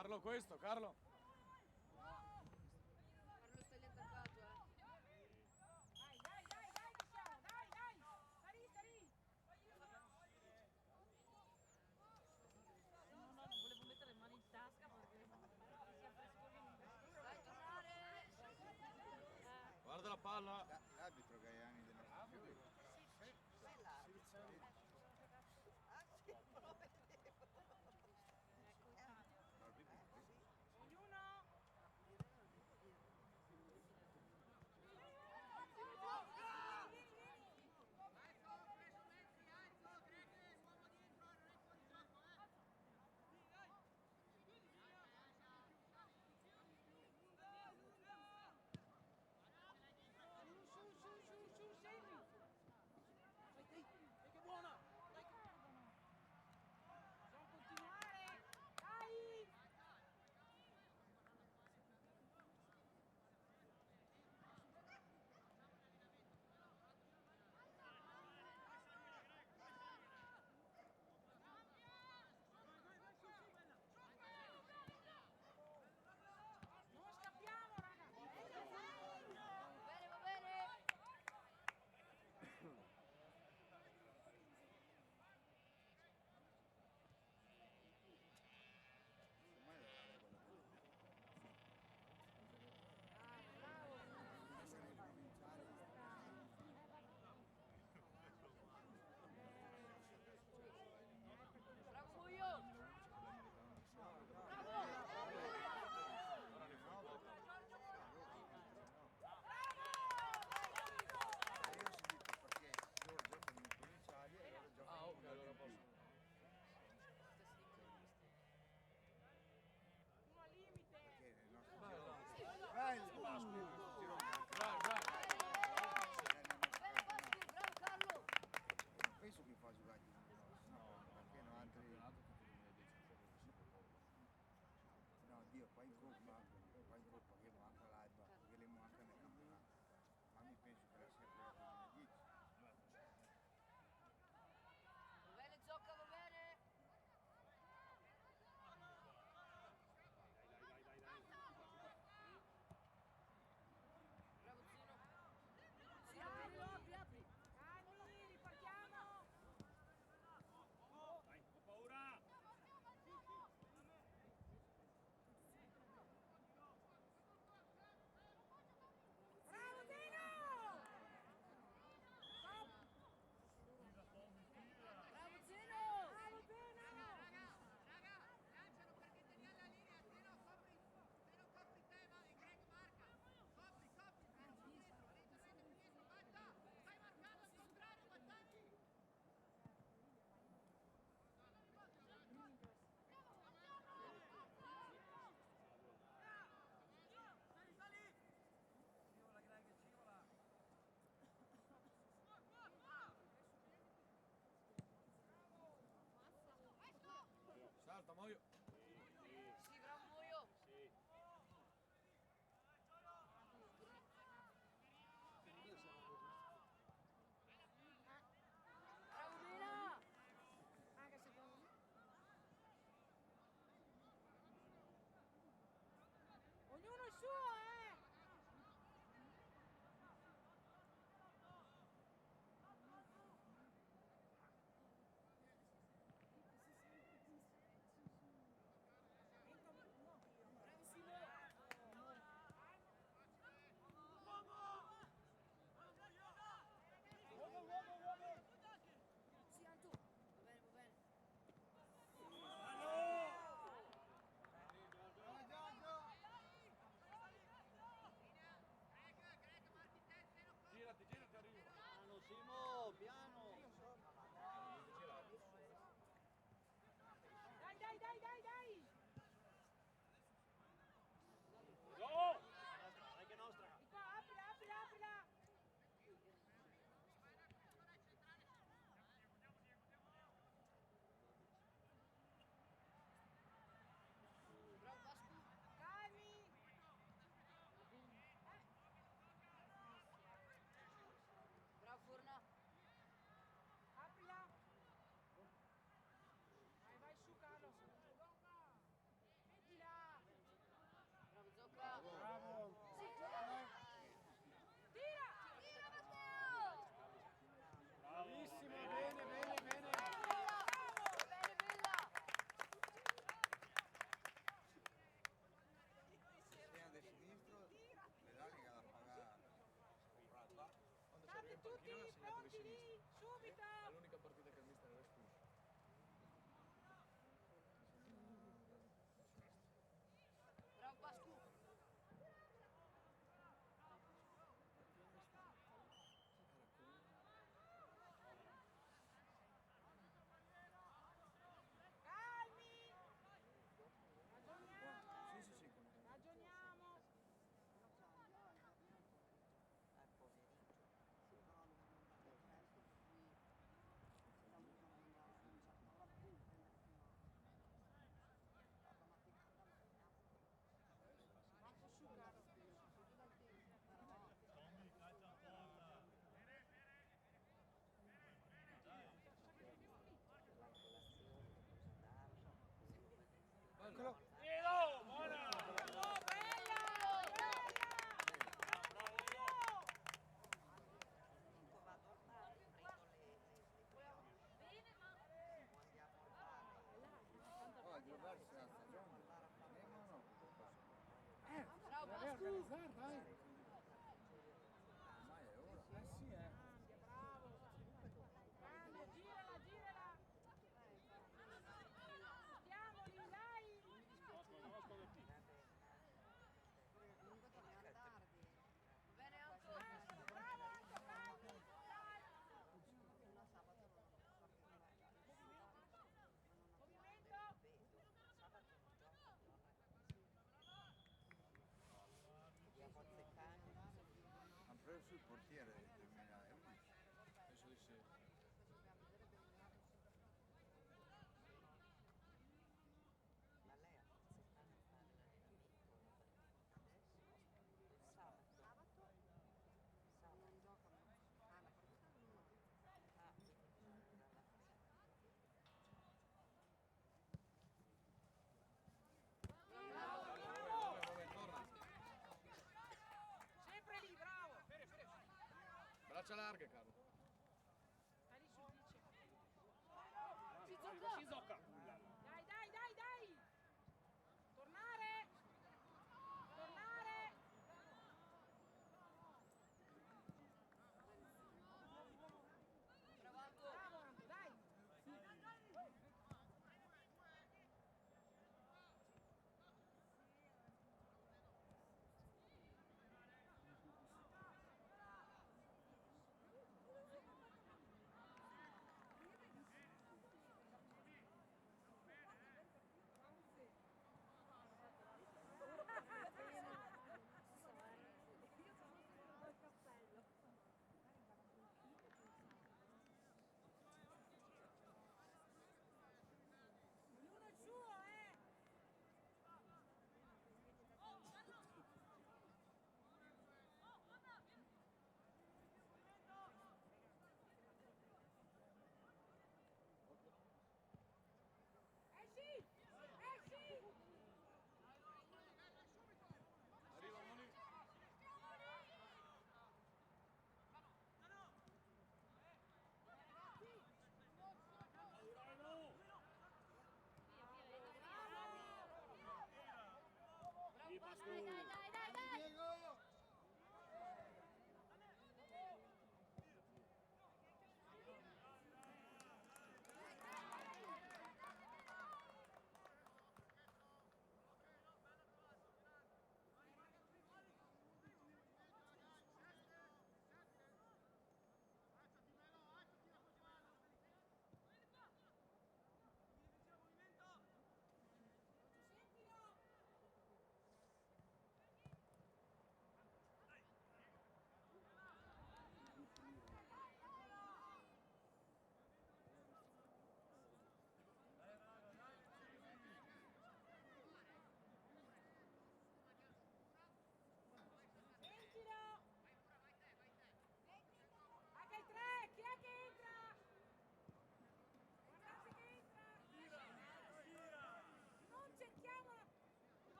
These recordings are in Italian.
Carlo, questo, Carlo. Carlo stai lì attaccato, Dai, Cristiano, dai! Sta lì! No, volevo mettere le mani in tasca perché si affrescolino. Vai giocare! Guarda la palla. L'arbitro Gaiani del nostro figlio. È l'arbitro. Ah sì, non lo vedevo. Ognuno! Toccalo. Comunque vado al bar, prendo le pione. O andiamo al bar. Oh, devo darsi la stagione. Andiamo o no? Bravo, Devi organizzare, dai. Ormai è ora. Sì, grande, girala, girala. Stiamoli, dai. Comunque torniamo tardi. Va bene anche Bravo, Anto, calmi, dai. no, sabato non ho fatto ma non Movimento. vedo. Sabato non gioco, gioca. Dobbiamo azzeccare.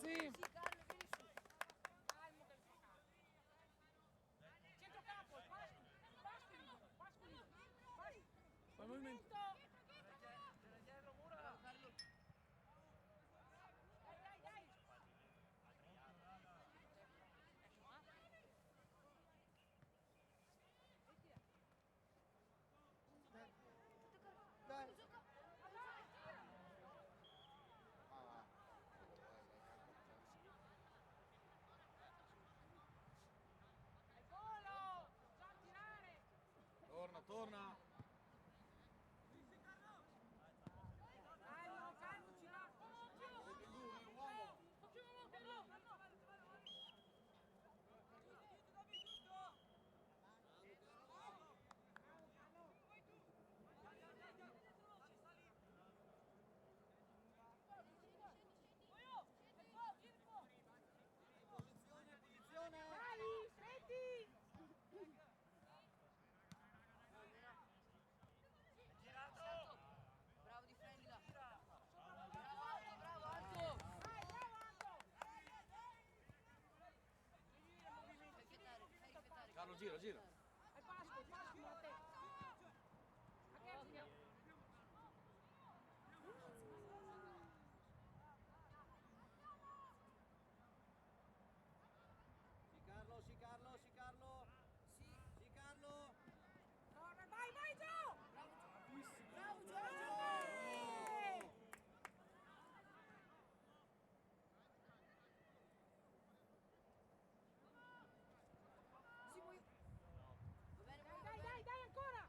Sì. Centrocampo, Pascoli. Fai movimento. Dai. Dai. Volo! Sa tirare! Torna. Calmo, ci va! Posizione. Dai, stretti! Bravo, difendila. Bravo, Alto. Vai, bravo Anto! Fai fietare. Carlo, gira. Hai Pascoli a te! A Kersia! Sì, Carlo. Sì, Carlo. Corre, vai Gio! Bravo, Giorgio. Sì, vuoi... Va bene, Dai ancora!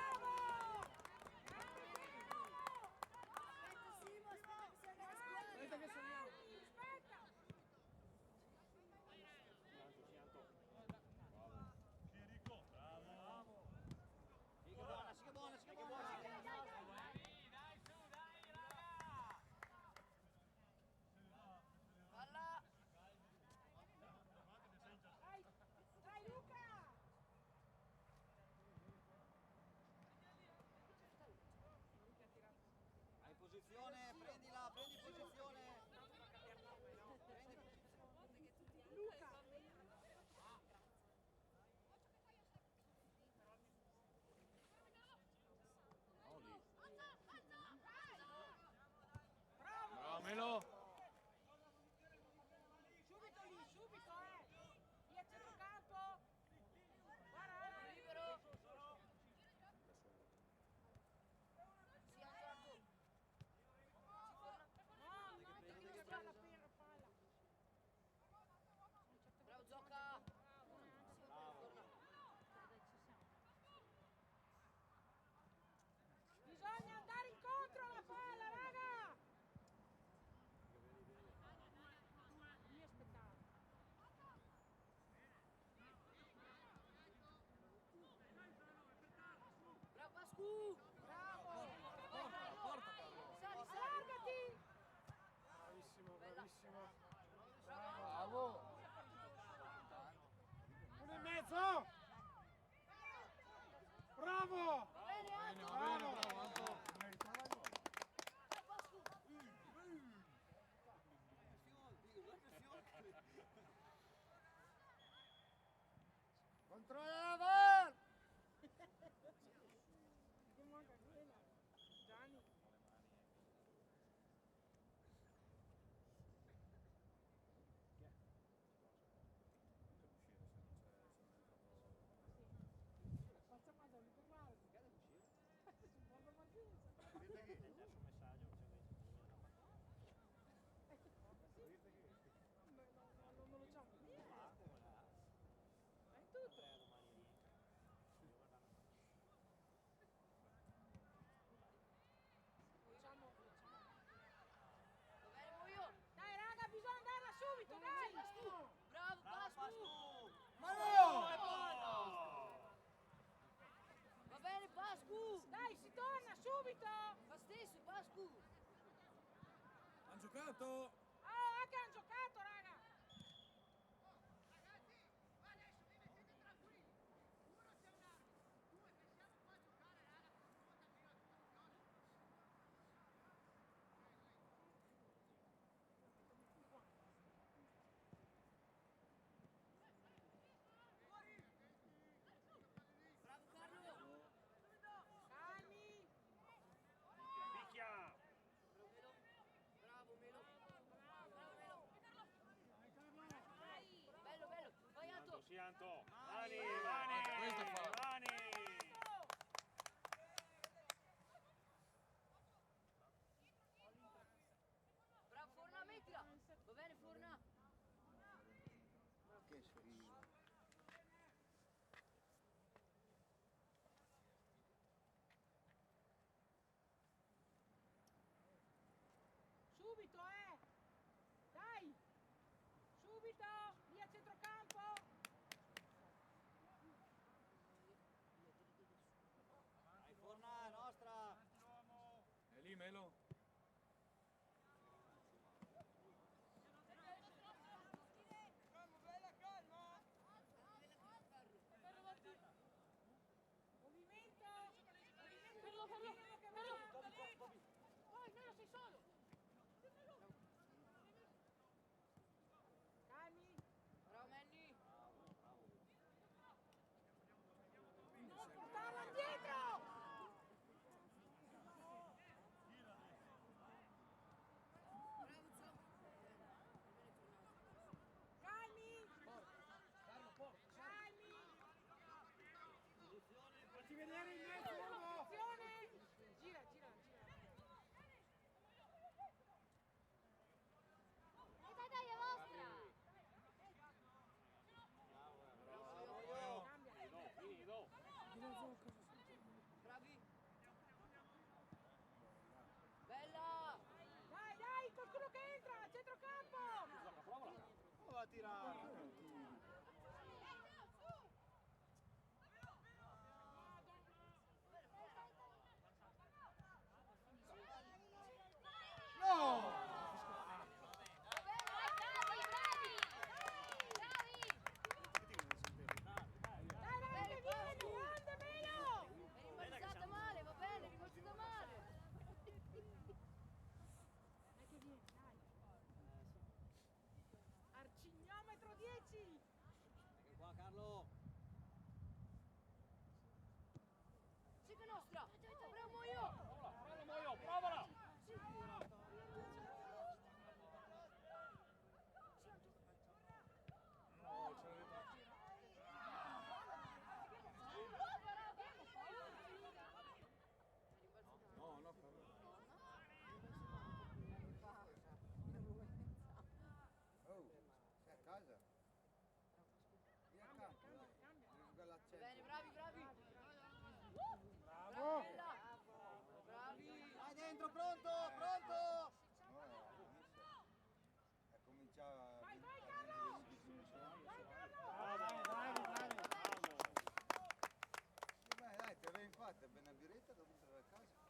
Bravo! Aspetta, Simo, aspetta, Aspetta che segniamo. Aspetta! Sì, che buona. Palla. Dai Luca! Hai posizione, prendila, prendi posizione. Luca! Bravo! Bravo Melo. Subito, Via centrocampo! Guarda, Libero. Sì, Alto. No, devi tirare la palla. Bravo, gioca. Bisogna andare incontro alla palla, raga! Mi aspettavo. Bravo, Pascu. Bravo! Porta Carlo. Sali. Allargati! Bravissimo. Bravo. Uno in mezzo. Bravo. Va bene, Alto. Bravo Anto. Pascu. Controlla la VAR. Che manca quella? Gianni. Facciamo da lì, guarda. Guarda Marchese. Non lo so. È tutto. Facciamo. Va bene, muoio. Dai raga, bisogna andarla subito, dai! Bravo, Pascu. Va bene, Pascu. Dai, si torna subito! Lo stesso, Pascu. Hanno giocato. Oh, anche hanno giocato, raga! che schifo. Subito, Dai! Subito! Via centrocampo! Dai, Forna, nostra. È lì, Melo. Movimento! Ferlo! Vai, Melo, sei solo! Calmi! Bravo Manny. Non portarla indietro! Calmi! Calmi! Facci vedere il mezzo, uomo. Attenzione! Gira! Dai, è vostra. Bravi. Bella. Dai, qualcuno che entra! Centrocampo! Prova a tirare. No! Dai, vieni! Grande Melo! È rimbalzata male, va bene, è rimbalzata male. Dai che vieni, dai! Arcignometro 10! Ecco qua, Carlo. Sì che è nostra. Bravo io. Provala, Moio, provala. No, ce l'avete. No, no, Carlo. Oh, sei a casa? Via a campo. Devi giocare Bene, all'accento. bravi. Bravo. Bella. Bravi. Vai dentro, pronto. No, è cominciato Vai, Carlo! Vai, Carlo! Bravi. Beh, dai, te l'avevi fatta, bene a biretta, dopo te vai a casa.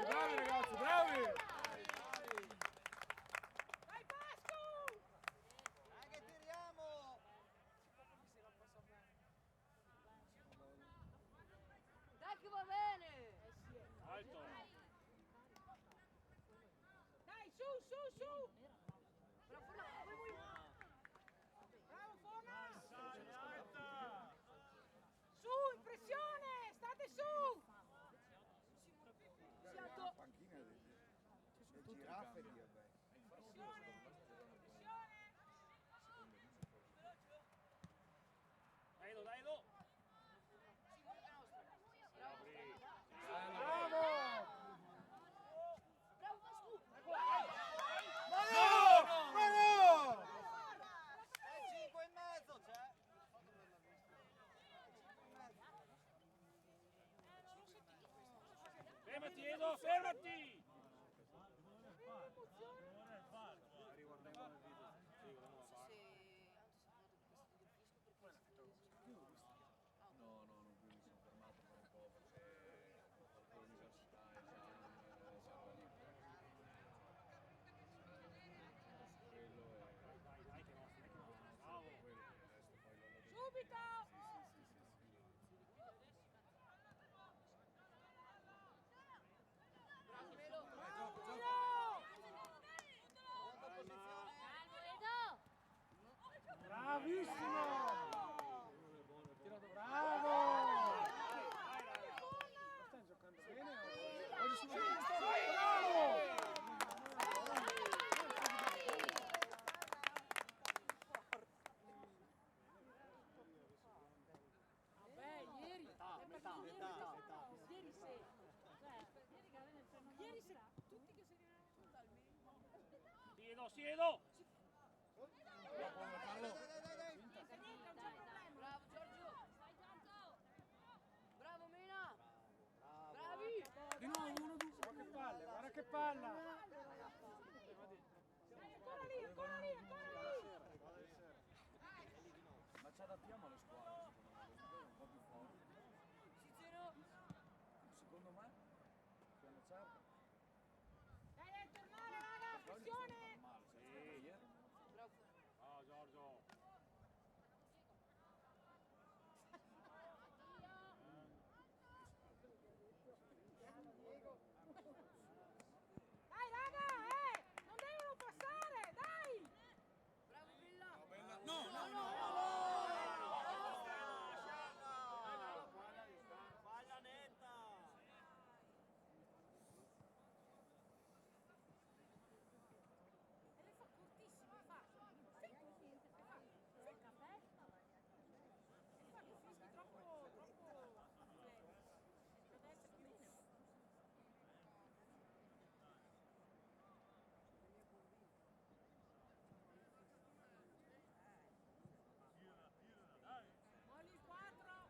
Bravi ragazzi, bravi. Vai, Pascu! Dai che tiriamo. Dai che va bene. Alto. Dai, su! Bravo Forna, bravo io. Bravo, Fona! Su, in pressione! State su! La panchina del giraffe di vabbè. Pressione! Dai, do. Bravo! Bravo Pascu. No! 5 e mezzo c'è. Fermati Edo, fermati! No, non più, mi sono fermato per un po' perché ho fatto l'università, esami, esami. Quello è... Dai che no, quello per il resto poi lo devo... Subito! Sì. Siedo! Bravo Giorgio. Bravo Mina. Bravi. Di nuovo uno, due. Guarda che palla, guarda che palla. Ancora lì, ancora lì, ancora lì. Ma ci adattiamo alle squadre, secondo me, un po' più forti. Secondo me, sono certo. Dai, tornare raga, pressione. Male, sei ieri. Bravo. Ah, Giorgio! Dai raga, non devono passare, dai. Bravo Villa. No, no, no. Palla netta! E le fa cortissimo, fa. Secca, fa che fischi troppo. Deve essere più. Moli 4.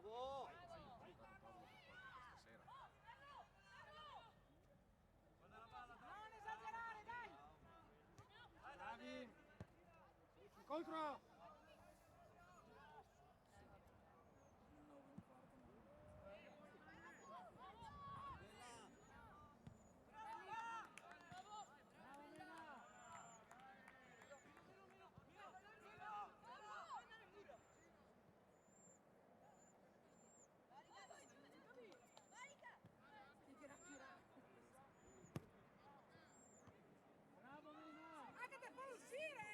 Bravo! Non esagerare, dai. Bravi. Incontro. Bravo Mina. Anche te puoi uscire.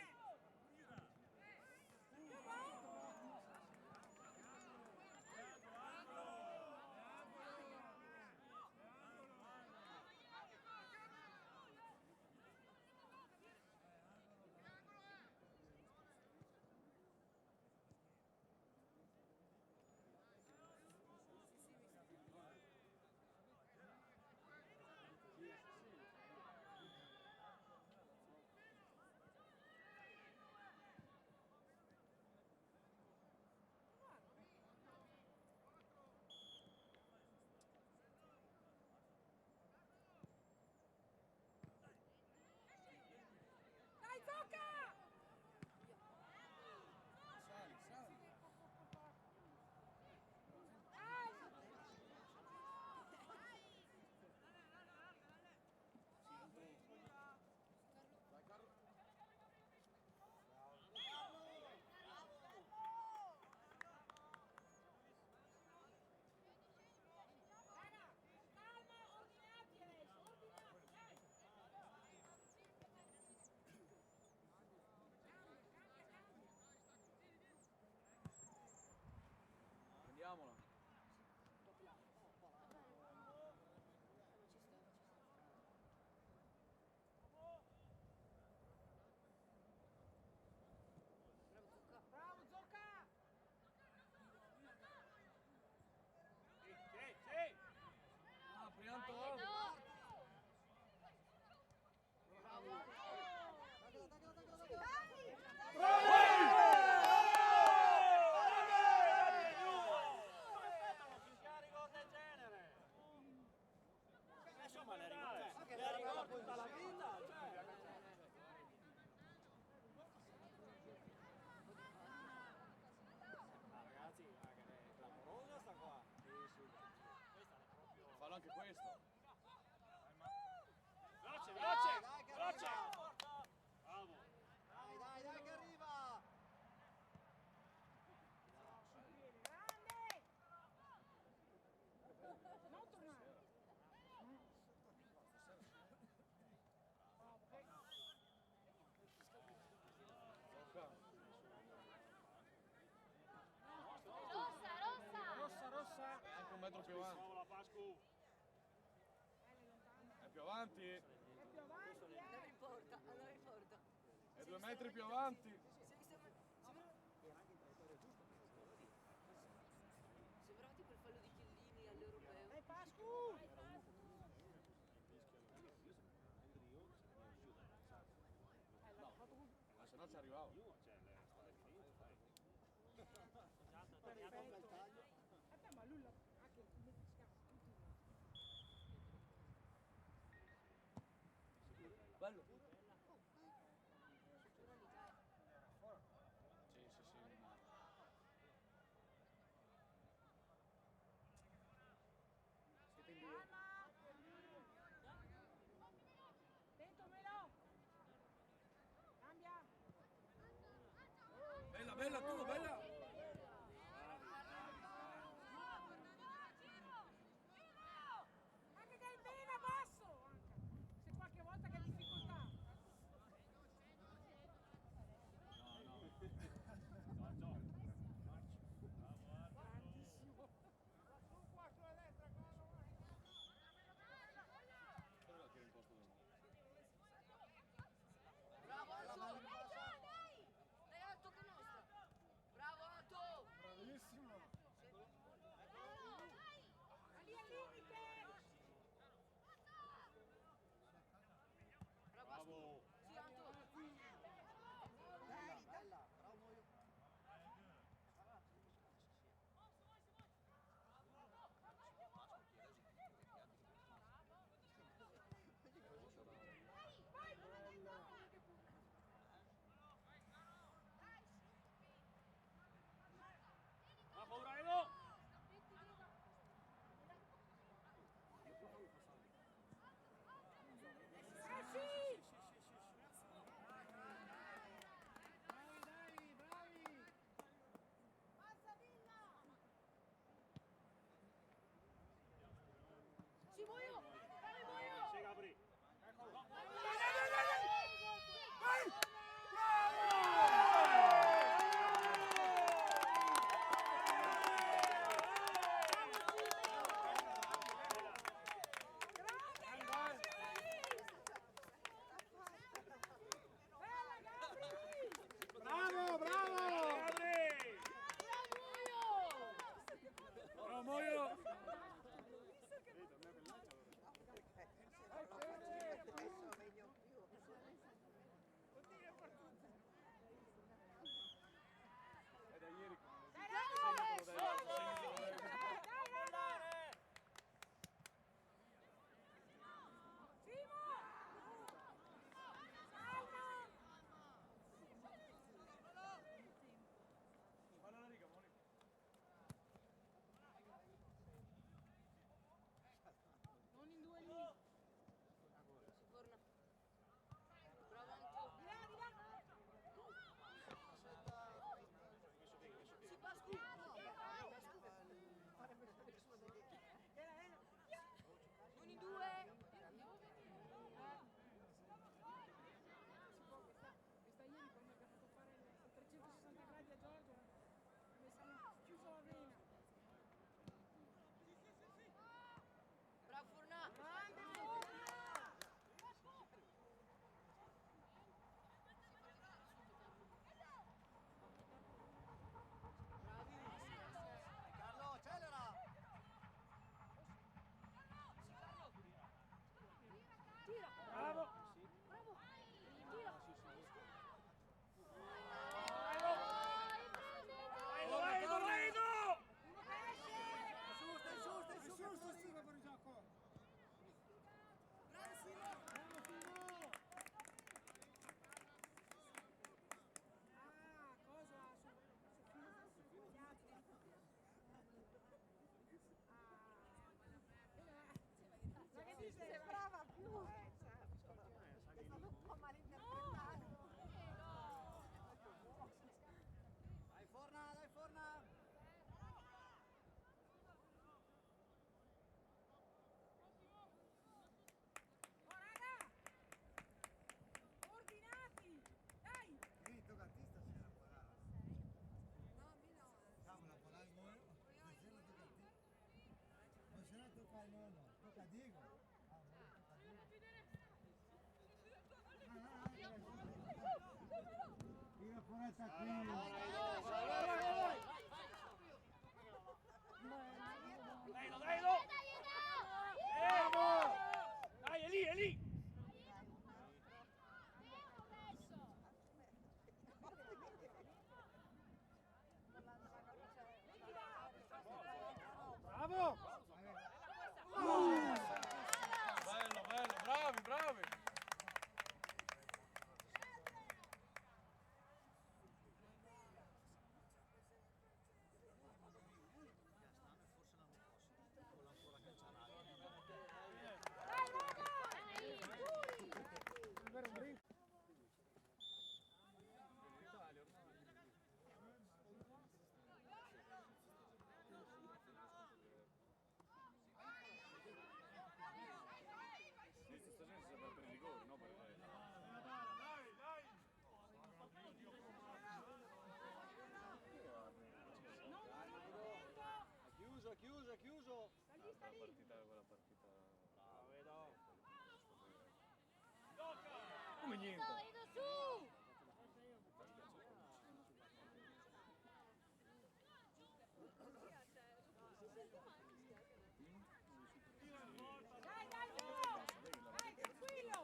più avanti. È più avanti, Andava in porta, andava in porta. È 2 metri più avanti. Sembrava tipo il fallo di Chiellini all'Europeo. Pascu! Ma se no ci arrivavo. Ma lui anche come si chiama? Bello. Sì, sì, sì. Siete in due? Dentro Melo! Cambia! Bella, bella tu, bella. Anche che il bene basso! Anche. Se qualche volta che difficoltà! Dai! Bravo! Dai, è lì, è lì! Bravo! Bello, bello, bravi, bravi! Questa stagione si serve per i rigori, no per il... Chiuso! Quella partita... Bravo, vedo! Come niente? Dai, Mo! Dai, tranquillo!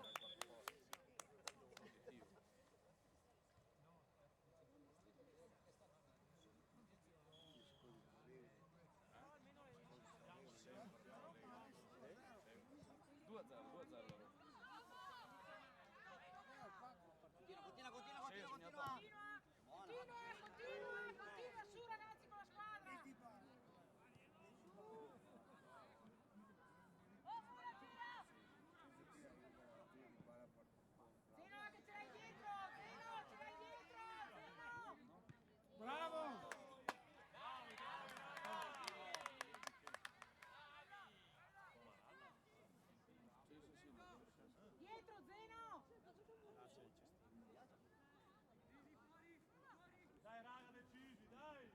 Due a 0 la Roma. Continua! Continua su ragazzi con la squadra! Zeno che ce l'hai dietro! Zeno ce l'hai dietro! Zeno! Bravo! Dietro Zeno! Dai raga, decidi, dai!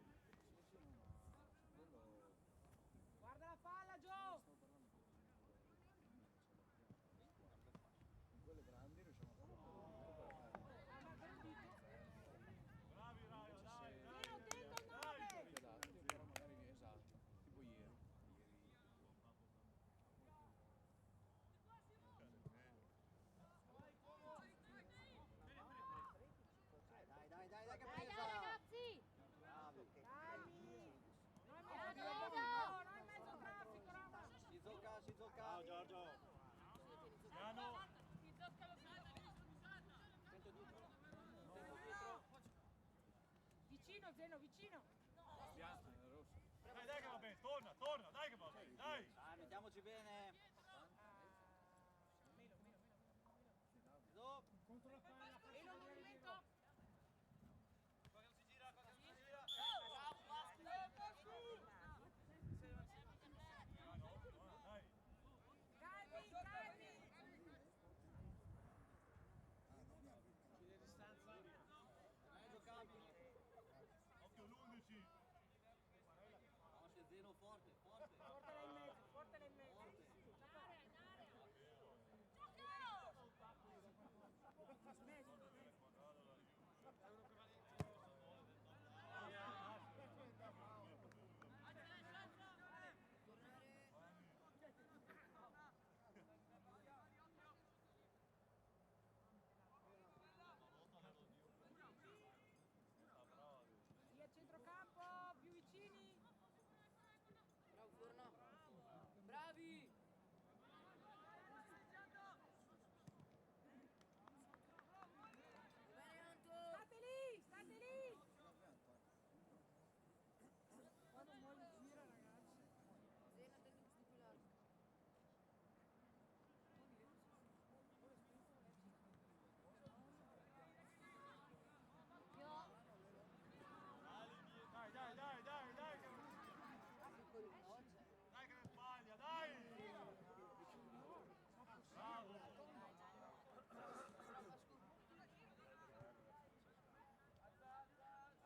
Guarda la palla Gio! Quelle grandi riusciamo a Bravi raga, dai! Zeno attento al 9! pedate, però magari esatto, tipo ieri. Dai che presa! ragazzi! Bravo! Calmi! Non è mezzo traffico, Roma! Si gioca! Ciao Giorgio! Piano! Vicino Zeno, vicino! Bianco, rosso. Dai che va bene, torna, dai che va bene, dai! Dai, mettiamoci bene. Contro la palla. Meno il movimento! Calmi, calmi! Occhio l'11! Vamos, Zeno, forte, forte. Portala in mezzo, portala in mezzo! Via centrocampo, più vicini! Bravo Forno! Bravi! State lì, state lì! Quando muore gira ragazzi! Zena del muscolare. Dai che ne sbaglia, dai! Bravo!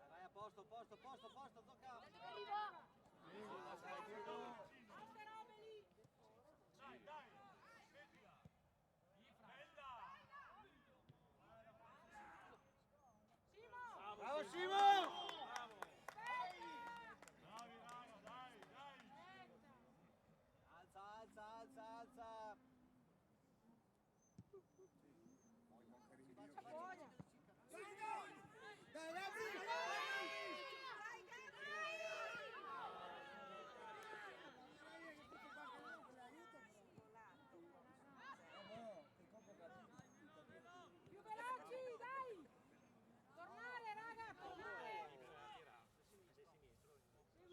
Vai a posto, tocca. Arriva! Altre robe lì! Dai! Mettila! Bella! Simo! Bravo Simo! Bravi raga, dai, dai! Alza, alza, alza, alza. Dai, Gabri! Più veloci, dai! Tornare, raga, tornare!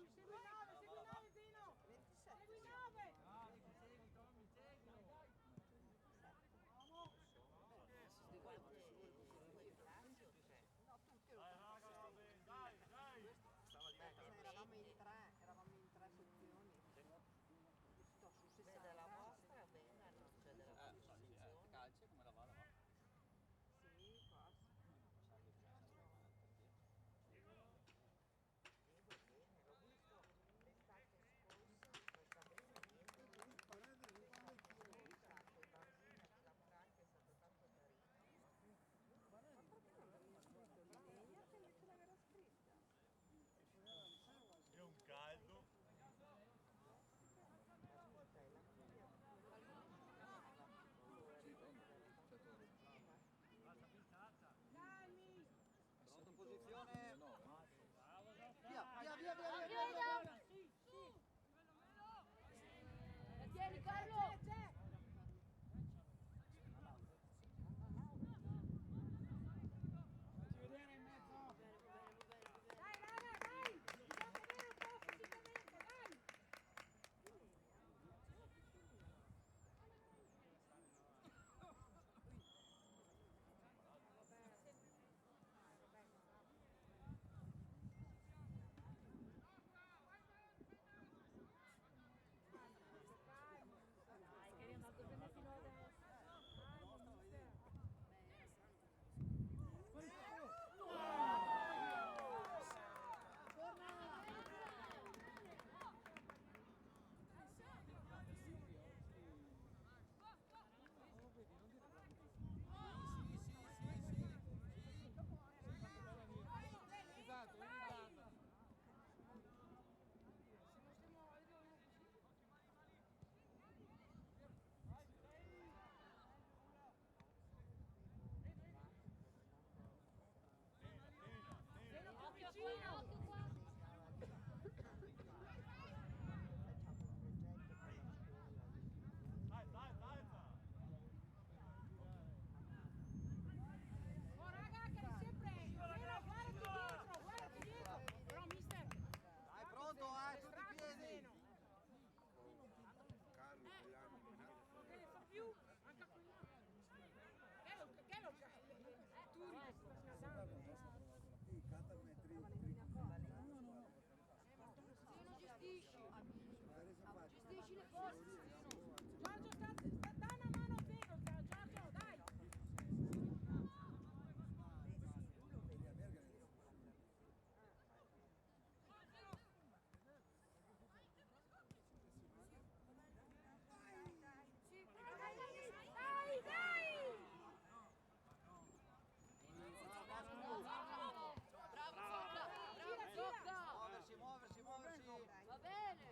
Segui 9, Zino! 27. Segui 9! Dai raga, va bene, dai, dai! Eravamo in tre sezioni. Sto su 60. Della vostra bene, no? Cioè della posizione. Calcio come la va, la va. Sì, forse. L'ho visto l'estate scorsa, questa prima niente, esatto, Barzina che la Franca è stato tanto carino. Ma perché non l'aveva scritto Linea che ce l'aveva scritta? È un caldo. Aspetta, è la figlia. Dai! Pronto, posizione. 9. Via, via, via, via, via, via. Tieni, Carlo! C'è! Dai, raga, dai! Bisogna vedere un po' fisicamente, dai! Dai, che eri andato bene fino adesso. Occhio qua, occhio qua. Alza, alza, alza! Oh raga, che sempre! Zeno, guardati dietro! Però mister! Dai, pronto, tutti i piedi. Carlo, Giuliano, Che fa più? Anche qui! Che lo gestisci le cose, Giorgio, dai una mano a Zeno, Giorgio, dai! Dai, dai! Muoversi, muoversi, muoversi. Va bene.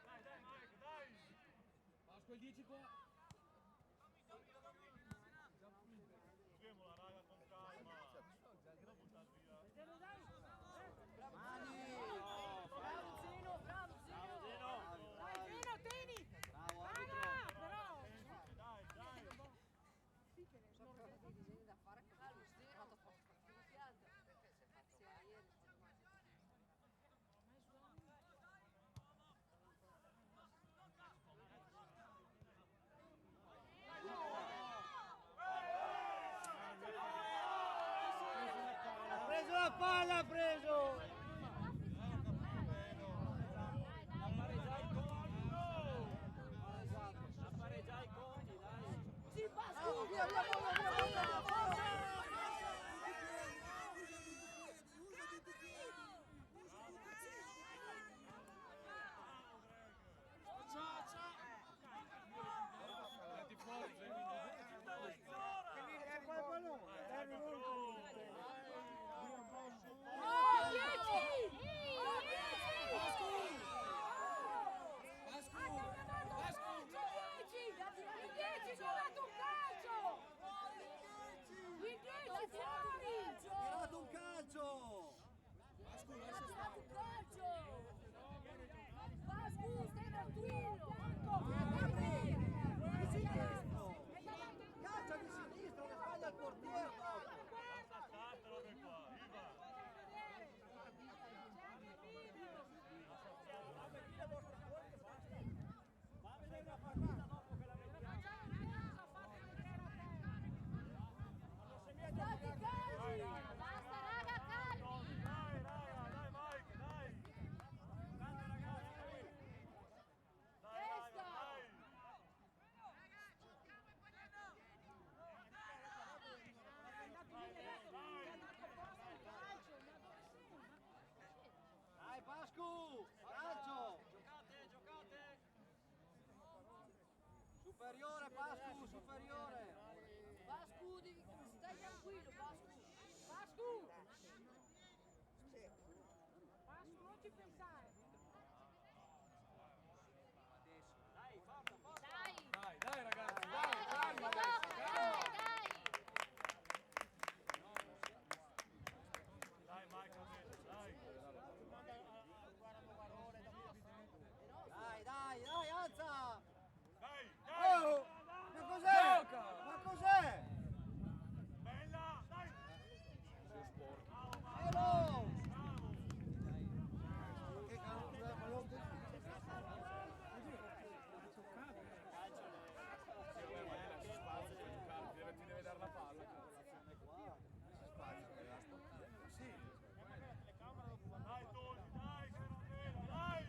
Dai, dai, Mike, dai! Pasqua il 10 qua. Giochiamola raga con calma. Non buttar via. Zeno, dai! Mani. Bravo Zeno, bravo Zeno. Dai, Zeno, tieni! Bravo, Raga, arbitro. però! Dai, dai! Dei disegni da fare che Calmo, Zeno. Fiata. ieri tranquillo, Pascu! Pascu, non ci pensare. Dai, forza, forza. Dai ragazzi, dai, calma adesso, calma. Dai, Michael, dai. Dai, alza! Dai, dai. Oh! Ma cos'è? Gioca! Ma cos'è? Bella, dai. Sei sporco. Elo! Bravo. Che cazzo da pallone? Sì, spazio per giocare, ti deve dare la palla. Sì. Dai, Toni, dai, che non vedo, dai.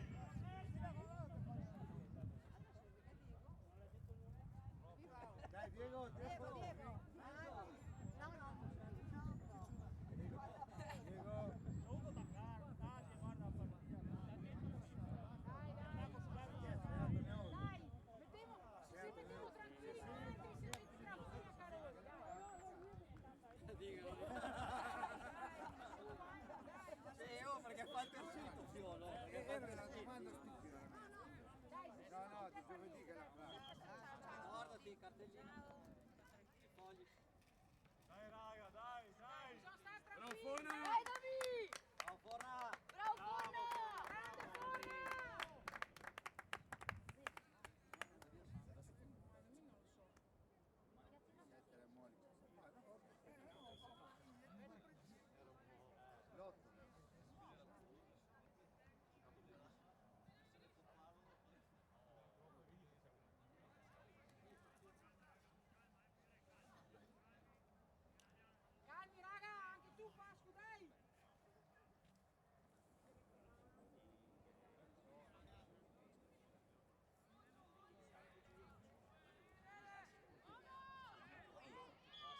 Dai Diego, Diego. Diego. Dai, se mettiamo tranquilli avanti, se metti una buona Caroli, Sì, oh, perché fa il terzino, Fiolo. Perché fa il Era una terzino. domanda stupida. No, di giovedì che la Guardati, cartellina. Fogli. Dai, raga, dai, dai. bisogna stare Bravo, tranquilli. Forna! Dai, Davi! Ciao, Forna. Bravo, Forna! Grande Forna! mettere a Monica. L'otto. Calmi, raga, anche tu, Pascu, dai!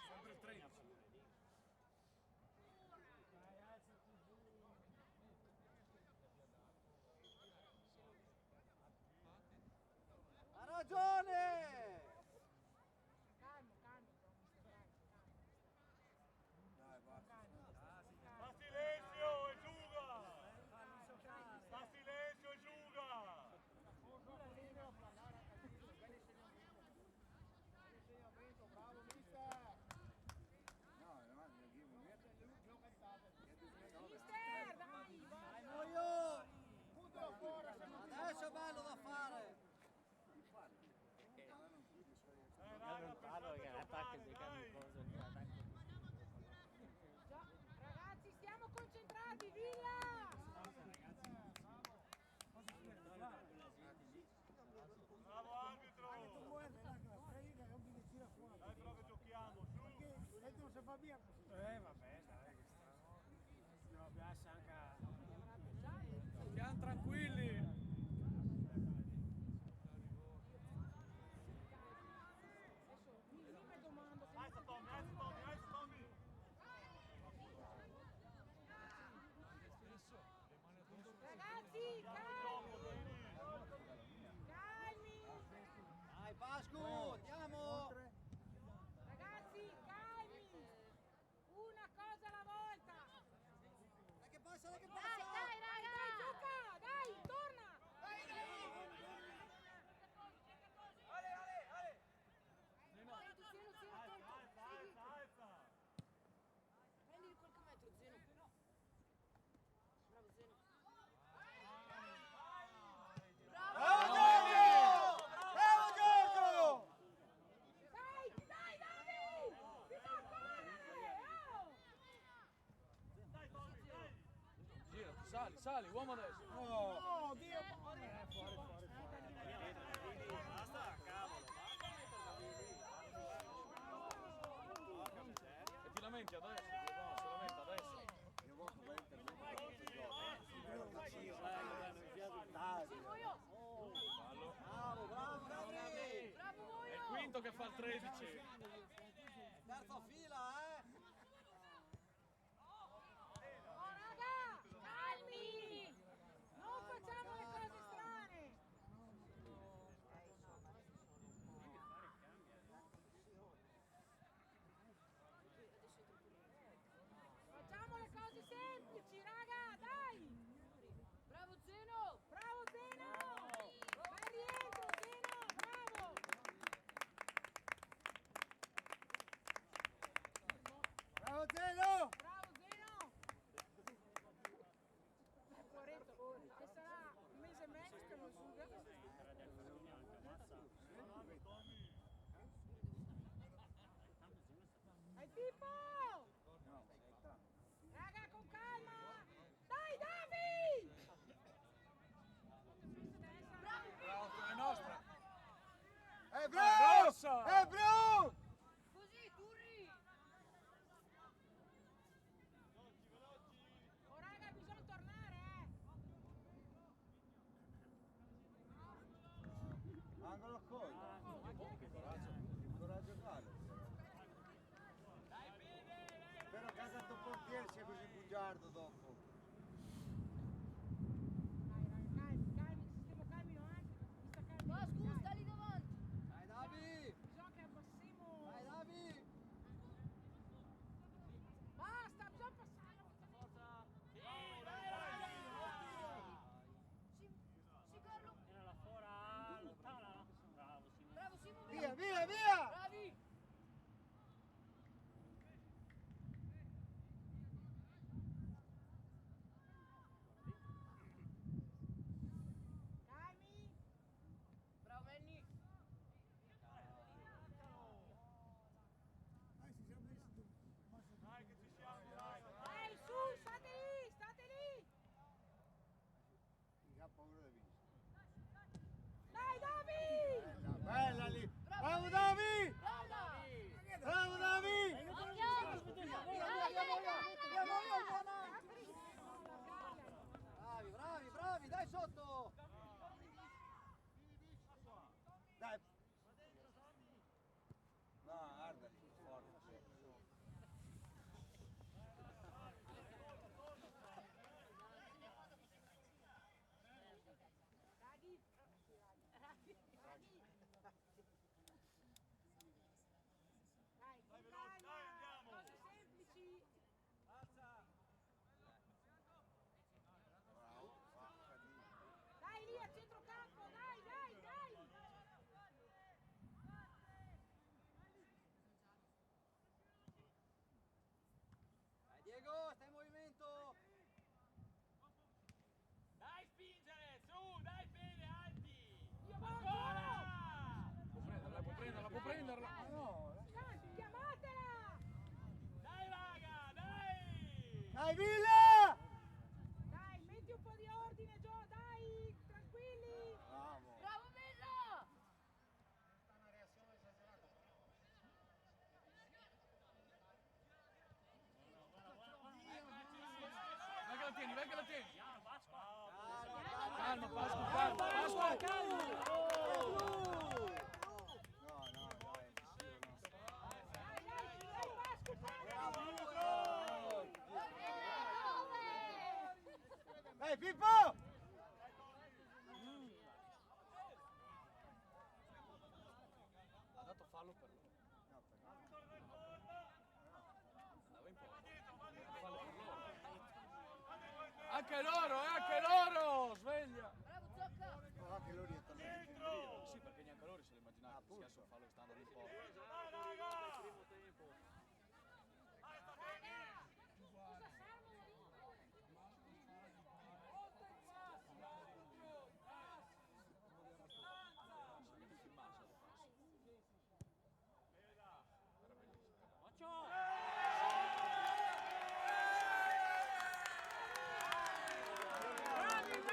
Sempre il 13. Ha ragione! Calmo, calmo, però, mister, calmo. Dai, basta. Fa silenzio e giuga. Fa silenzio e giuga. No, io mi metto. Mister, dai, Dai, va! Moio! Adesso è bello da fare! Raga, pensate a giocare, dai. Ragazzi, stiamo concentrati, Villa! Bravo arbitro. Dai, però che giochiamo, su. Vabbè, dai, che sta. No, piace anche. Stiamo tranquilli. Adesso mi domando se... Alza Tommy, alza Tommy, alza Tommy. Ragazzi, calmi! Calmi! Dai, Pascu, andiamo! Ragazzi, calmi! Una cosa alla volta! Dai che passa, dai che Dai, passa! dai, gioca! Dai, torna! Alza, alza, alza, alza. Prendi qualche metro, Zeno. Bravo, Zeno. Bravo Giorgio! Bravo Giorgio! Dai, Davi! Bisogna correre! Oh! Dai Tommy, dai. Gira, sali, uomo adesso. Oh! Basta, cavolo, E ti lamenti adesso, no, si lamenta adesso. Io voglio bene per me. Fallo. Bravo, bravo, Gabri! Bravo È il Moio! quinto che fa il 13. Terza fila, Oh, raga! Calmi! Non facciamo le cose strane! Pippo! No, Gaetano. Raga, con calma! Dai, Davi! È nostra. Bravo! Rosso! Bravo! Così, Turri! Oh raga, bisogna tornare, Angolo collo. Oh, ma chi è che Che coraggio vale. Spero che anche il tuo portiere sia così bugiardo dopo. Dai, calmi, stiamo calmi anche. Mi sta calmi. Vasco, Dai. sta lì davanti! Dai Davi! Bisogna che abbassiamo. Dai Davi! Basta, bisogna passare. Sì, Carlo! Era là fuori, lontana. Bravo, Simone. Bravo, Simo! Via, via, via! Bravi! Calmi. Bravo, Manny! Dai che ci siamo, dai! Dai, su, state lì. Chi ha paura di vincere? Dai, Davi! Bella, bella lì! Bravo Davi! Bravo! Bravo Davi! Bravi, bravi, bravi, dai sotto! Dai! No, guarda lì, forte. Raghi. Dai, con veloci, dai, calma. andiamo. Cose semplici. Dai lì a centrocampo, dai! Dai Diego, stai in movimento! Dai spingere, su, dai bene, alti! Io Ancora! Può prenderla. No, Chiamatela! Dai raga, dai! dai Villa! Dai, metti un po' di ordine, Gio, dai! Tranquilli! Bravo! Bravo, Bella! Vai che la tieni, vai che la tieni. Calma, Pasqua, Pasqua. No, no, dai, Dai, Pasqua, dai Pippo! Ha dato fallo per loro. No, per no. Andava in porta. Fallo per loro. Anche loro, sveglia. Bravo, Zocca! Ma anche loro rientrano. Sì, perché neanche loro se lo immaginavano che sia sul fallo che stanno in porta. Dai raga! Scusa, Salmo, Bravi,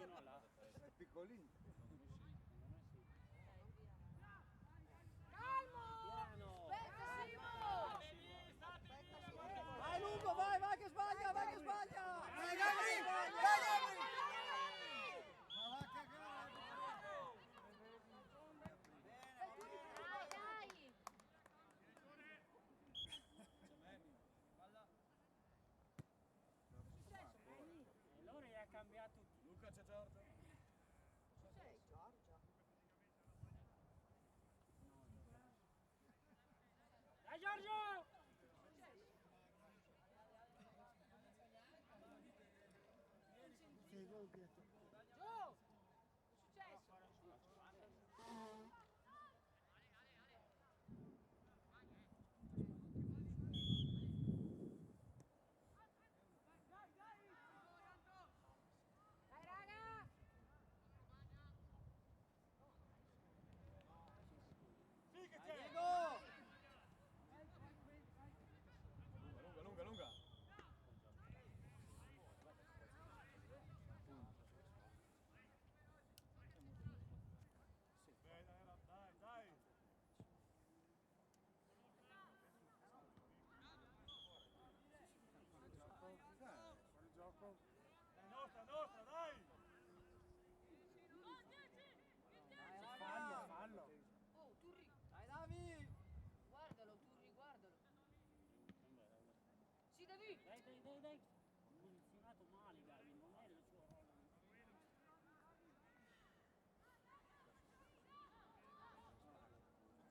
piccolino là. È piccolino. Calmo! Piano! Aspetta, Simo! Vai lungo, vai che sbaglia, vai che sbaglia! Dai, Gabri! Dai, Gabri! Ma va a cagare! Dai! E loro gli ha cambiato tutto. Luca c'è Giorgio? Sei Giorgia. Dai Giorgio! Giù! Successo! Dai raga! Sì che Vai c'è! Diego! Lunga, lunga, lunga. Dai, dai! Fuori gioco. È nostra, dai! Fallo! Oh, Turri, Dai Davi! guardalo, Turri, guardalo. Sì, Davi! Dai! Ha posizionato male Gavi, non è il suo ruolo.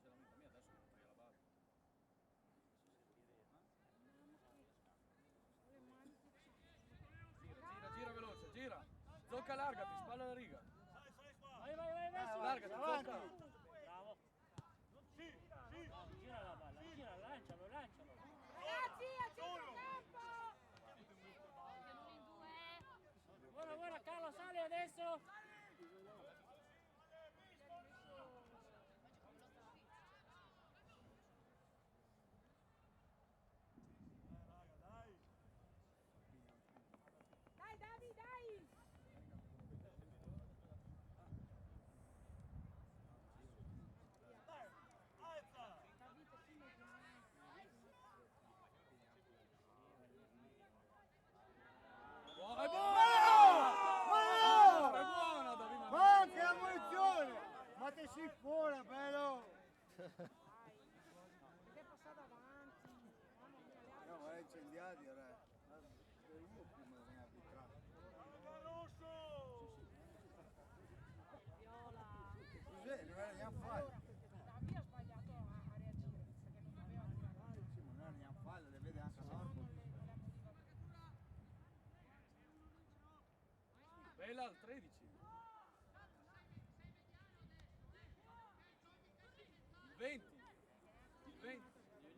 C'è l'amica mia adesso non fai la base. Gira veloce, gira. Zocca largati, spalla alla riga. Sai qua! Vai, Largati, avanti. zocca. Bravo! Sì! Gira la palla, gira, lancialo! Ragazzi, a centrocampo! Tenuti in due. Guarda, Carlo, sale adesso! Dai! Dai Davi, dai! Dai! Alza! Buona, è buona! Ma È buona, Davide! Ma che ammonizione! Ma te si fuori, bello! Dai! Ed è passato avanti! Mamma mia, le No, ma è incendiati, ora. È uno prima di arbitrare. Rosso! Viola! Cos'è? Non era neanche fallo. Davi ha sbagliato a reagire, perché non aveva tirato. Sì, ma non era neanche fallo, le vede anche l'arbitro. Bella al 13. Il 20. Il 20.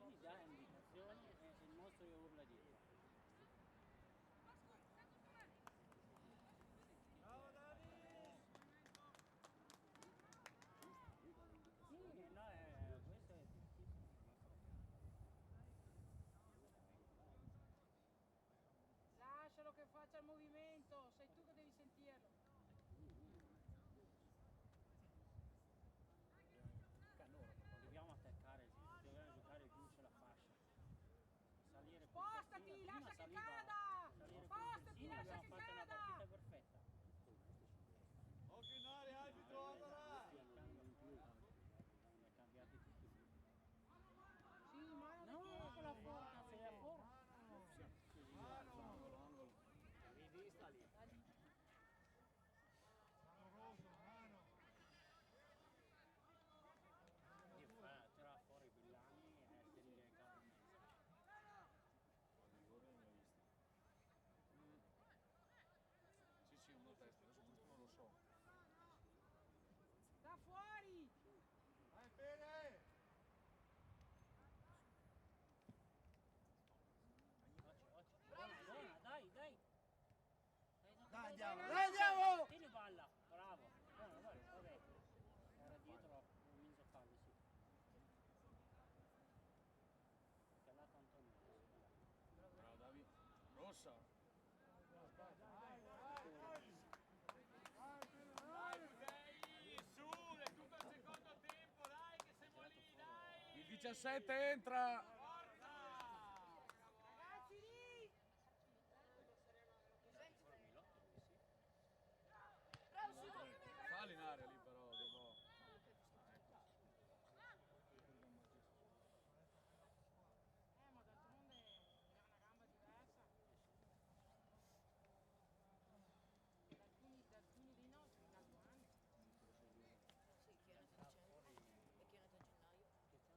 Gli dà indicazioni e il mostro gli urla dietro. Bravo Davi! Sì, no, questo è difficile. Lascialo che faccia il movimento, sei tu che devi sentirlo. Dobbiamo attaccare, dobbiamo giocare giù sulla fascia. Salire più Spostati, terzino, lascia prima che saliva- cada! salire più Spostati, terzino, lascia abbiamo che fatto una cada! partita perfetta. Occhio in aria, arbitro, allora! Ne ha cambiati tutti. Sì, ma non No, è con la forza, sei a fuori. Angolo, angolo. Avevi vista lì? Tira fuori Villani e tieni le gambe in mezzo. Sì, uno a testa, adesso questo non lo so. da fuori! Vai bene! Buona, dai! Dai, andiamo! Tieni palla, bravo. Buono, vabbè. Era dietro, un mezzo fallo, sì. Calato Antonio. Bravo Davi. Rossa. 17 entra. Ragazzi lì! Fallo in area lì però, De Bo. Ma d'altronde ha una gamba diversa. E da alcuni dei nostri in altro anni. Sì, chi è nato a dicembre e chi è nato a gennaio.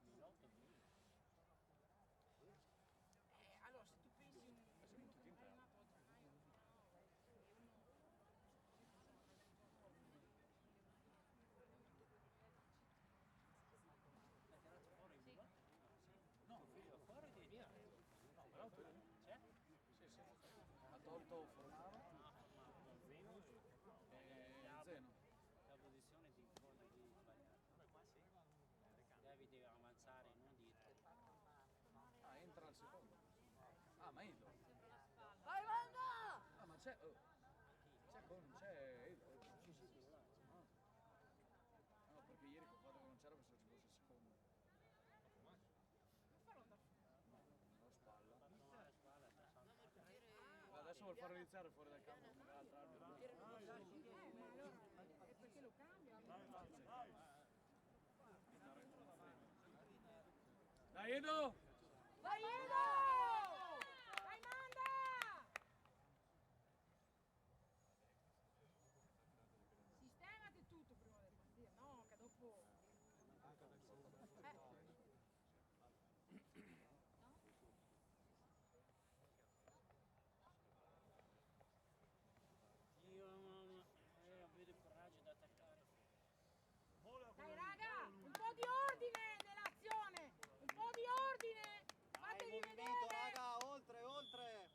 Milotto lì. Allora, se tu pensi uno che è nato a gennaio, È tirato fuori il Milotto? No, figlio, fuori di via. No, però tu c'è? Sì, sì. Ha tolto Fornaro Zeno. e Zeno. La posizione di fondo di sbagliato. Devi deve avanzare, non dietro. Ah, entra al secondo. Ah, ma Edo. Vai, Wanda! Ah, ma c'è... c'è Edo. No, perché ieri ho fatto che non c'era, pensavo ci fosse il secondo. No, spalla. Adesso vuol farlo iniziare fuori dal campo come l'altra arbitro. ma allora è perché lo cambia. Dai Edo! Vai Edo! Vai Manda! Sistemati tutto prima del partire, no, che dopo... Io non vedo il coraggio da attaccare. Dai raga, un po' di ordine nell'azione, un po' di ordine, fatevi movimento, vedere. raga, oltre, oltre.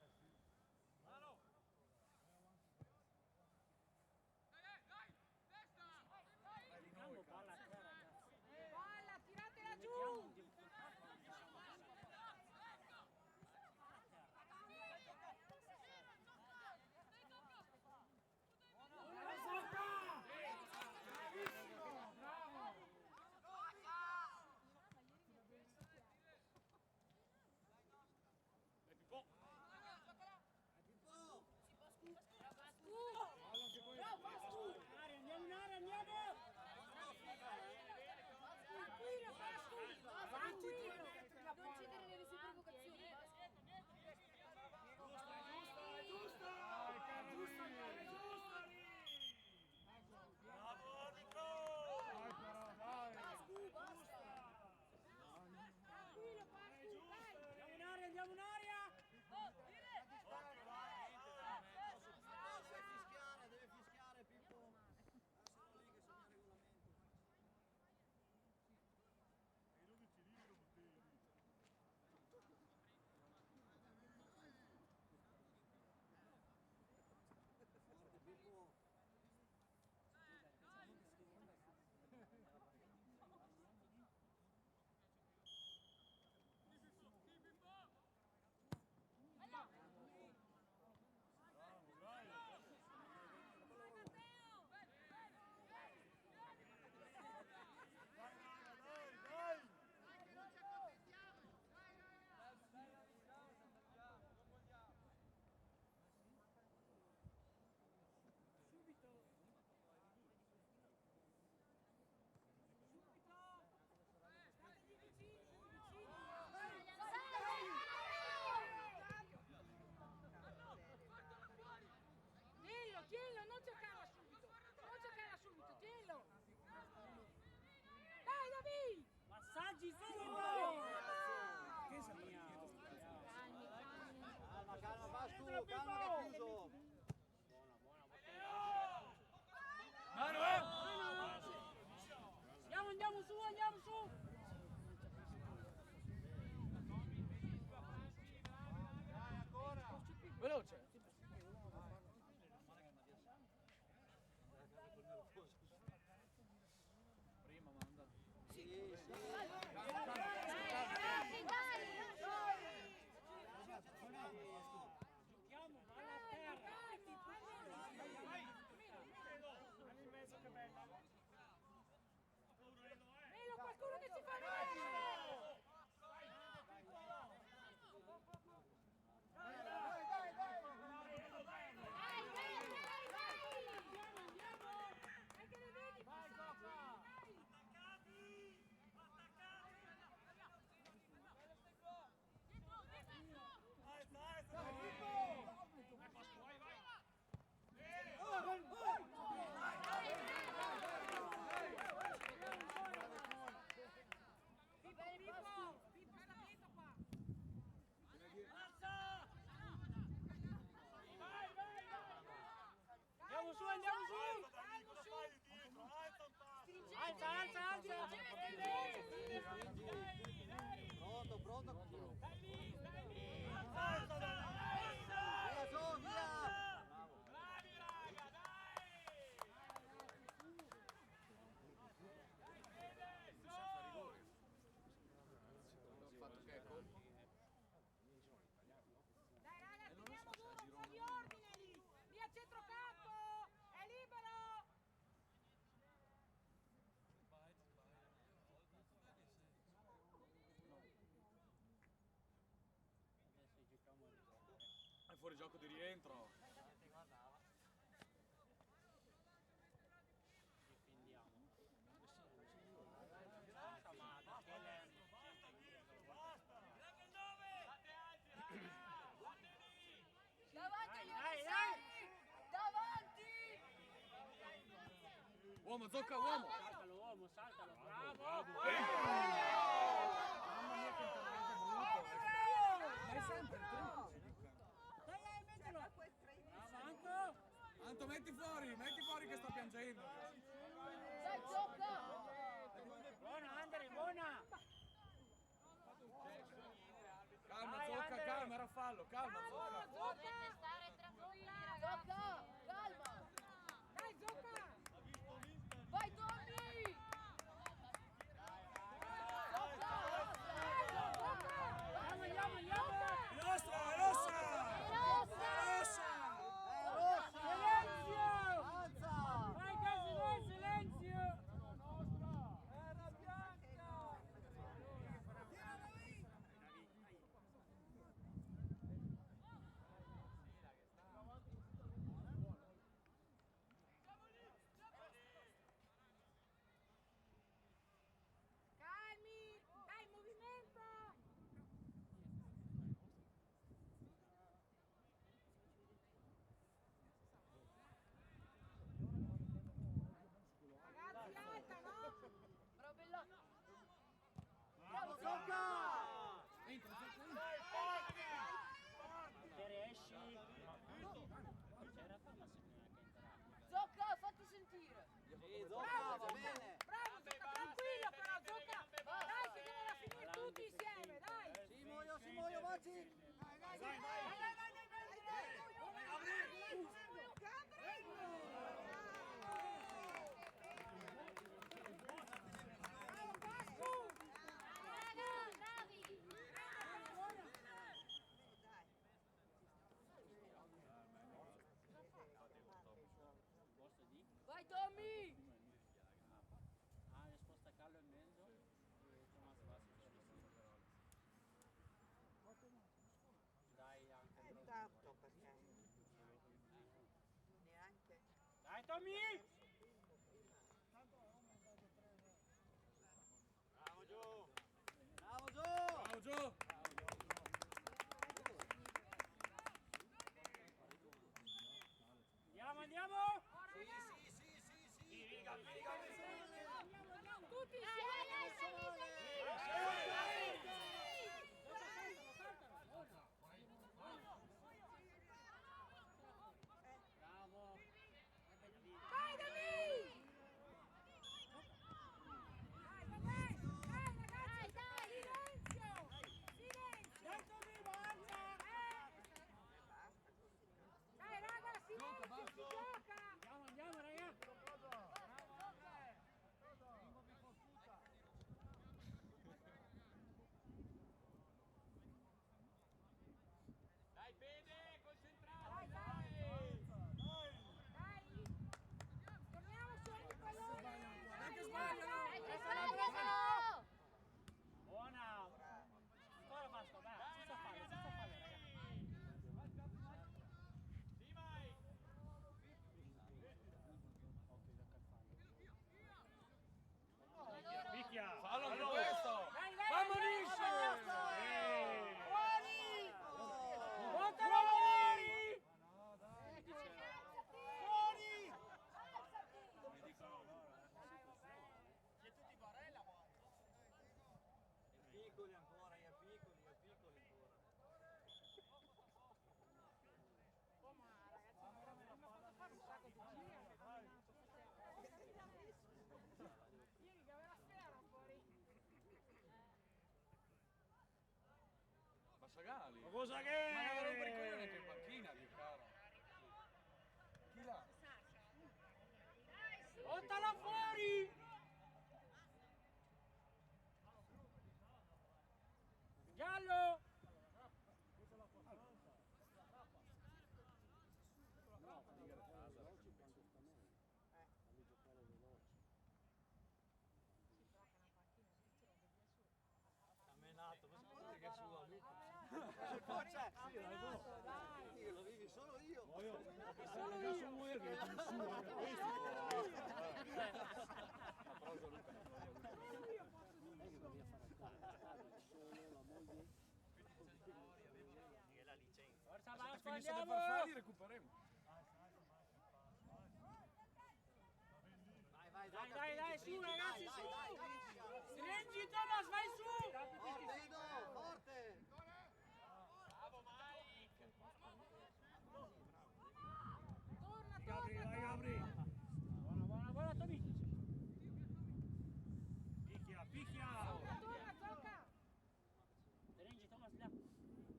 Campo palla a te, ragazzi. Palla, tiratela giù. Mettiamo di andiamo in area, andiamo! Tranquillo, Pascu, tranquillo. Non cedere nelle sue provocazioni. Tranquillo, Pascu, dai. Andiamo in area! Deve fischiare, Pippo. Sono lì che sono il regolamento. Forte, Pippo. Tienilo, non cercarla subito, tienilo. Dai, Davi! Passaggi subito! Che sei Mia, Calma, calma, Pascu, calma che è chiuso. buona, buona. Mano, Andiamo su, andiamo su! Veloce! Prima manda. Sì, sì. Giochiamo, vai! pronto? Stai lì! Via, su, via! Bravi raga, dai! Il fatto che è colpo. Dai raga, teniamo duro, un po' di ordine lì! Lì al centrocampo! È libero! Adesso giochiamo a È fuori gioco di rientro. difendiamo. Ma che lento. Davanti, Dai, dai! davanti! Uomo, Zocca, uomo! Saltalo uomo, saltalo, bravo! Mamma mia che intervento brutto. Dai sempre il tempo. Dai, mettilo! Quel traino Bravo, Anto! Anto, metti fuori che sta piangendo. Dai, gioca! Buona, Andre, buona! Calma, Dai, Zocca, Andre. calma, era fallo, calma, Zocca. Dovete stare tranquilli, ragazzi! Gioca! Calma! Dai, gioca! Vai, Tommy! Gioca! Andiamo, andiamo! È rossa! È rossa! Silenzio! Alza! Vai, cazzo, vai, silenzio! Calmi! Dai, movimento! Ragazzi, alta, no? Bravo, Bella! Bravo, Zocca! Se riesci... C'era prima signora che entrava. Zocca, fatti sentire! Sì, Zocca, va bene! Bravo, Zocca, tranquillo però, Zocca! Dai, che devono finire tutti insieme, dai! Si muoio, Maggi! Posto di? Vai, Tommy! Ah, risposta Carlo in mezzo e Tommaso Bassi Dai anche È bravo. tanto perché neanche Dai Tommy! Bravo, Gio! Ciao, Gio! Andiamo, andiamo! Tutti insieme! Bravo! Vai, Dami! Dai, vabbè! Dai, ragazzi! Silenzio! Silenzio! Dai Tommy, avanza! Dai, raga, silenzio! Si gioca! Andiamo, andiamo ragazzi! Sagali. Ma cosa Ma che? era un bricolone che in panchina, Dio caro. Chi là? Bottala fuori! Giallo! Ha menato, ma guarda che su a Luca. Forza! Ha menato, dai. Io lo vivi solo io. Solo io che tu su, Forza, Se Vasco, finisse di andiamo! farfalli recuperiamo. Vai, Dai, gioca, dai, dai, spingi, su, spingi, ragazzi, dai, su! dai, dai, Stringi, Thomas, vai su! forte, Ido, forte! Torna, Gabri, torna, vai Gabri. Buona, buona, buona, Tobi! Picchia, picchia. torna, gioca. Stringi, Thomas, là.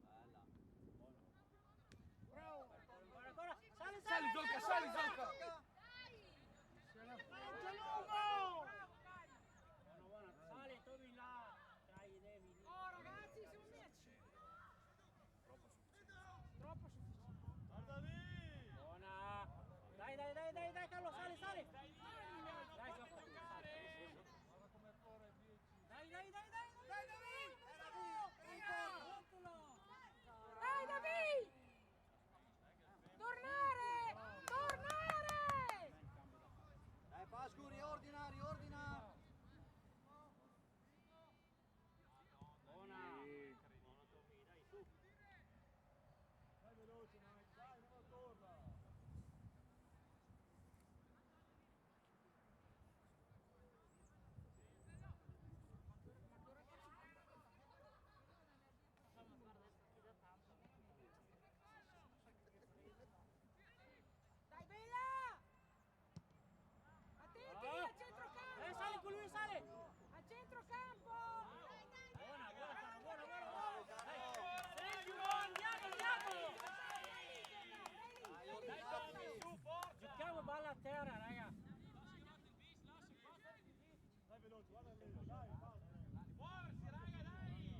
Bella. Bravo. Ancora, ancora! Sali, Sali, gioca, sali, gioca! Buono, buono, sali, Tobi, là! Dai, devi, lì. Oh, ragazzi, siamo messi. Troppo sufficiente. Guarda lì. Buona! Dai, dai, dai, dai, dai, Carlo, sali, sali! Dai, gioca tu, sali. Dai, dai, dai, dai, dai, Dai, Davi! Tornare! Tornare! Dai, Pascu, riordina, riordina. Buona! Buono Tommy, dai, su. Dai veloce, Mike, dai, non torna. Dai, Bella! Attenti lì al centrocampo! Sali con lui, sali! Al centrocampo! Buona, buona, buona, buona, buona! Dai, stringi, andiamo, andiamo! Dai, ordinati. Su, forza. Giochiamo palla a terra, raga! Dai veloce, guarda lì, dai, vai.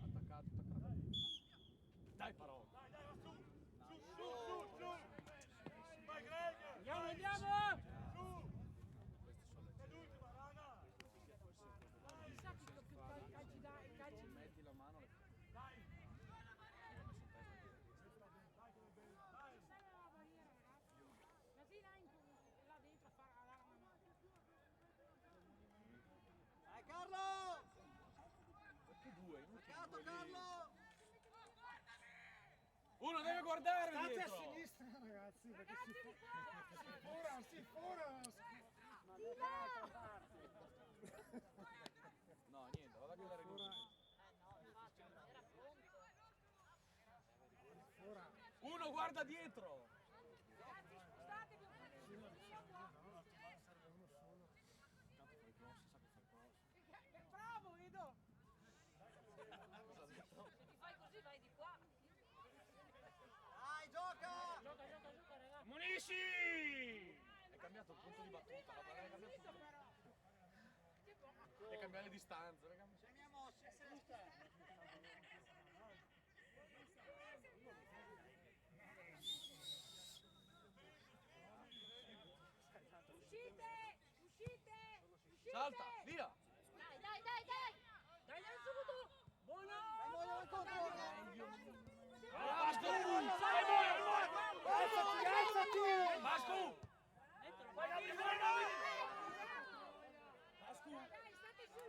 Attaccato, attaccato. Dai parola. Dai, dai, va su. Su. Vai Greg. Andiamo, andiamo! Su. È l'ultima, raga. Chissà che calci Metti la mano. Dai. Sai la barriera, ragazzi? Così là dentro a fare a dare una mano. Dai, Carlo. Perché due? Inutile Peccato, due lì. Carlo. Uno deve guardare State a dietro. sinistra, ragazzi, perché si Ma da un'altra parte! No, niente, vado a guardare lui. Uno guarda dietro. Ragazzi, spostatevi un pochettino qua. Tanto fai cross, sa che fai cross. Bravo, Edo! Se ti fai così vai di qua. Dai, gioca. Gioca, gioca, gioca, ragazzi! Munisci! Hai cambiato il punto di battuta, la hai cambiato Visto tutto. però! Hai cambiato le distanze, le cambiato. Se mi ha mosso. Uscite! Uscite! Uscite! Salta, via! Dai, dai, dai, dai. Dai, dai, subito! Buono! Dai, voglio incontro. Vasco! Alzati! Vasco! Mettilo, Vai, vai! Gabri, vai, Gabri! Dai, state su!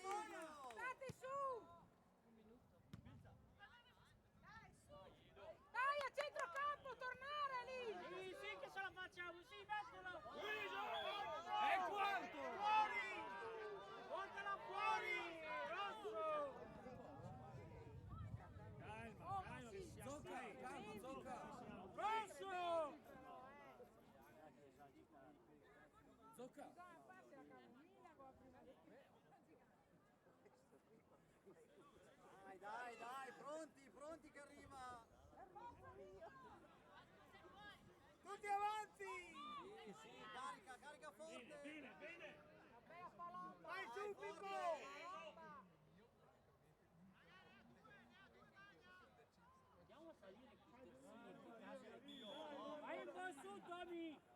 Buono! State su! Dai, a centrocampo, tornare lì! Sì, sì che ce la facciamo, sì, mettilo! È il quarto! Fuori! Portala fuori! Rosso! Calma, calma, che siamo Zocca, calma, zocca. Rosso! Zocca. Dai, qua c'è la cammina con la prima. Dai, pronto. avanti! Sì, sì, carica, carica forte! Bene, bene! Vabbè, a Palomba. Vai su, Pippo! Palomba. Andiamo a salire qui terzini, che cazzo è? Vai un po' su, Tommy!